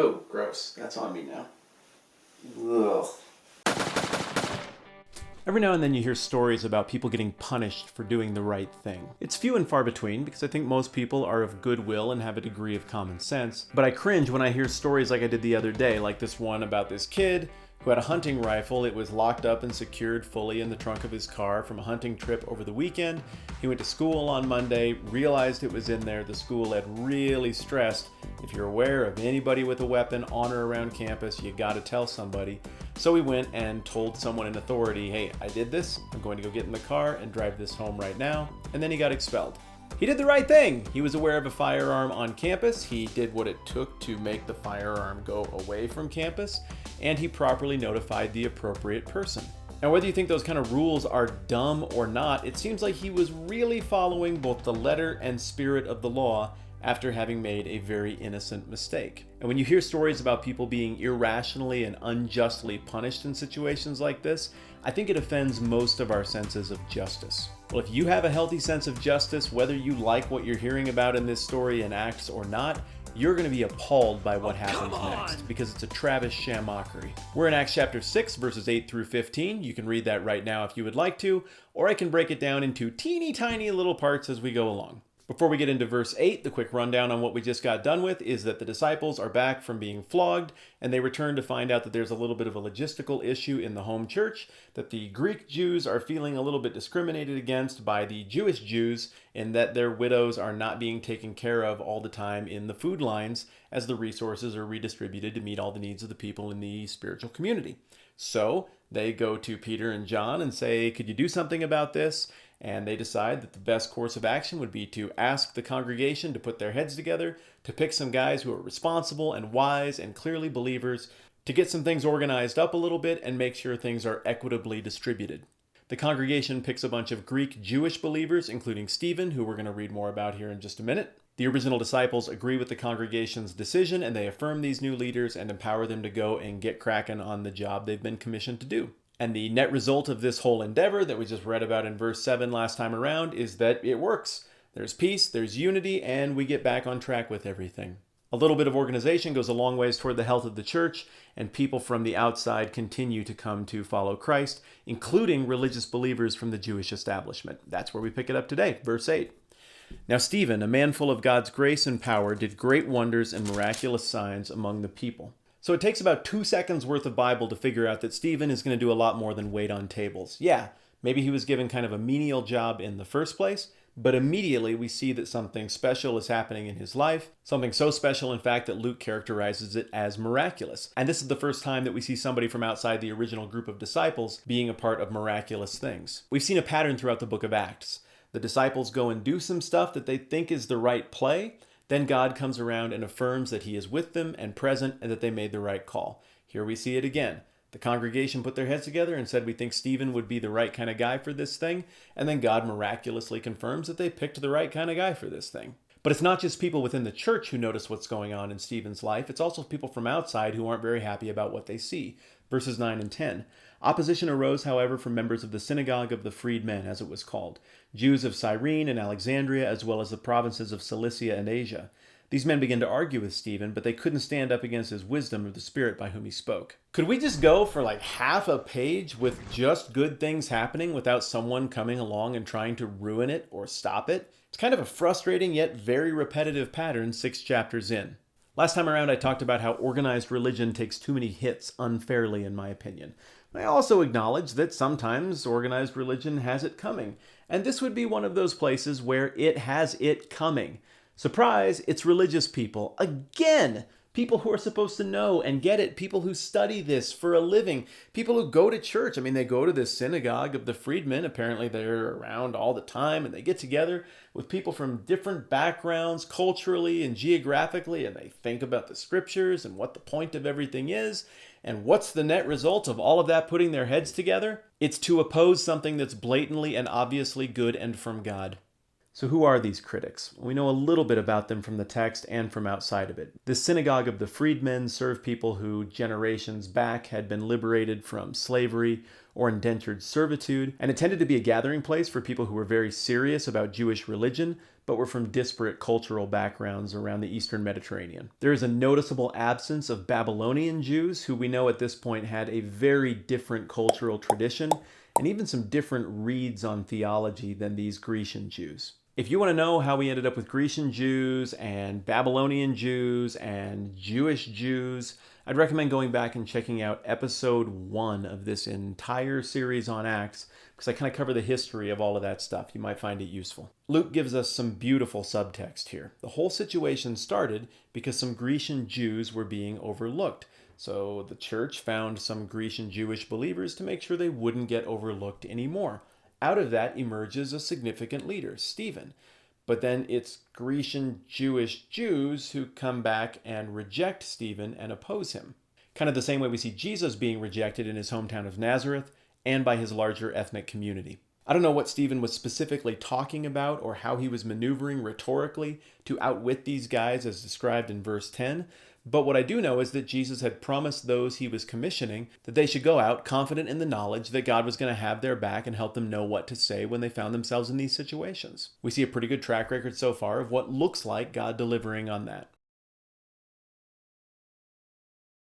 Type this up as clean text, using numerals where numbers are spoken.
Oh, gross. That's on me now. Ugh. Every now and then you hear stories about people getting punished for doing the right thing. It's few and far between because I think most people are of goodwill and have a degree of common sense. But I cringe when I hear stories like I did the other day, like this one about this kid who had a hunting rifle. It was locked up and secured fully in the trunk of his car from a hunting trip over the weekend. He went to school on Monday, realized it was in there. The school had really stressed, if you're aware of anybody with a weapon on or around campus, you gotta tell somebody. So he went and told someone in authority, hey, I did this, I'm going to go get in the car and drive this home right now. And then he got expelled. He did the right thing. He was aware of a firearm on campus. He did what it took to make the firearm go away from campus, and he properly notified the appropriate person. Now, whether you think those kind of rules are dumb or not, it seems like he was really following both the letter and spirit of the law after having made a very innocent mistake. And when you hear stories about people being irrationally and unjustly punished in situations like this, I think it offends most of our senses of justice. Well, if you have a healthy sense of justice, whether you like what you're hearing about in this story and acts or not, you're going to be appalled by what happens next, because it's a Travis sham mockery. We're in Acts chapter 6, verses 8 through 15. You can read that right now if you would like to, or I can break it down into teeny tiny little parts as we go along. Before we get into verse 8, the quick rundown on what we just got done with is that the disciples are back from being flogged, and they return to find out that there's a little bit of a logistical issue in the home church, that the Greek Jews are feeling a little bit discriminated against by the Jewish Jews, in that their widows are not being taken care of all the time in the food lines as the resources are redistributed to meet all the needs of the people in the spiritual community. So they go to Peter and John and say, could you do something about this? And they decide that the best course of action would be to ask the congregation to put their heads together, to pick some guys who are responsible and wise and clearly believers, to get some things organized up a little bit and make sure things are equitably distributed. The congregation picks a bunch of Greek Jewish believers, including Stephen, who we're going to read more about here in just a minute. The original disciples agree with the congregation's decision, and they affirm these new leaders and empower them to go and get cracking on the job they've been commissioned to do. And the net result of this whole endeavor that we just read about in verse 7 last time around is that it works. There's peace, there's unity, and we get back on track with everything. A little bit of organization goes a long ways toward the health of the church, and people from the outside continue to come to follow Christ, including religious believers from the Jewish establishment. That's where we pick it up today, verse 8. Now Stephen, a man full of God's grace and power, did great wonders and miraculous signs among the people. So it takes about 2 seconds worth of Bible to figure out that Stephen is going to do a lot more than wait on tables. Yeah, maybe he was given kind of a menial job in the first place, but immediately we see that something special is happening in his life, something so special in fact that Luke characterizes it as miraculous. And this is the first time that we see somebody from outside the original group of disciples being a part of miraculous things. We've seen a pattern throughout the book of Acts. The disciples go and do some stuff that they think is the right play. Then God comes around and affirms that he is with them and present and that they made the right call. Here we see it again. The congregation put their heads together and said, we think Stephen would be the right kind of guy for this thing. And then God miraculously confirms that they picked the right kind of guy for this thing. But it's not just people within the church who notice what's going on in Stephen's life. It's also people from outside who aren't very happy about what they see. Verses 9 and 10. Opposition arose, however, from members of the synagogue of the freedmen, as it was called, Jews of Cyrene and Alexandria, as well as the provinces of Cilicia and Asia. These men began to argue with Stephen, but they couldn't stand up against his wisdom or the Spirit by whom he spoke. Could we just go for like half a page with just good things happening without someone coming along and trying to ruin it or stop it? It's kind of a frustrating yet very repetitive pattern 6 chapters in. Last time around, I talked about how organized religion takes too many hits unfairly, in my opinion. I also acknowledge that sometimes organized religion has it coming, and this would be one of those places where it has it coming. Surprise, it's religious people. Again! People who are supposed to know and get it. People who study this for a living. People who go to church. I mean, they go to this synagogue of the freedmen. Apparently they're around all the time, and they get together with people from different backgrounds, culturally and geographically, and they think about the scriptures and what the point of everything is. And what's the net result of all of that putting their heads together? It's to oppose something that's blatantly and obviously good and from God. So who are these critics? We know a little bit about them from the text and from outside of it. The synagogue of the freedmen served people who generations back had been liberated from slavery or indentured servitude, and it tended to be a gathering place for people who were very serious about Jewish religion, but were from disparate cultural backgrounds around the Eastern Mediterranean. There is a noticeable absence of Babylonian Jews, who we know at this point had a very different cultural tradition, and even some different reads on theology than these Grecian Jews. If you want to know how we ended up with Grecian Jews and Babylonian Jews and Jewish Jews, I'd recommend going back and checking out episode 1 of this entire series on Acts, because I kind of cover the history of all of that stuff. You might find it useful. Luke gives us some beautiful subtext here. The whole situation started because some Grecian Jews were being overlooked. So the church found some Grecian Jewish believers to make sure they wouldn't get overlooked anymore. Out of that emerges a significant leader, Stephen. But then it's Grecian Jewish Jews who come back and reject Stephen and oppose him. Kind of the same way we see Jesus being rejected in his hometown of Nazareth and by his larger ethnic community. I don't know what Stephen was specifically talking about or how he was maneuvering rhetorically to outwit these guys as described in verse 10, but what I do know is that Jesus had promised those he was commissioning that they should go out confident in the knowledge that God was going to have their back and help them know what to say when they found themselves in these situations. We see a pretty good track record so far of what looks like God delivering on that.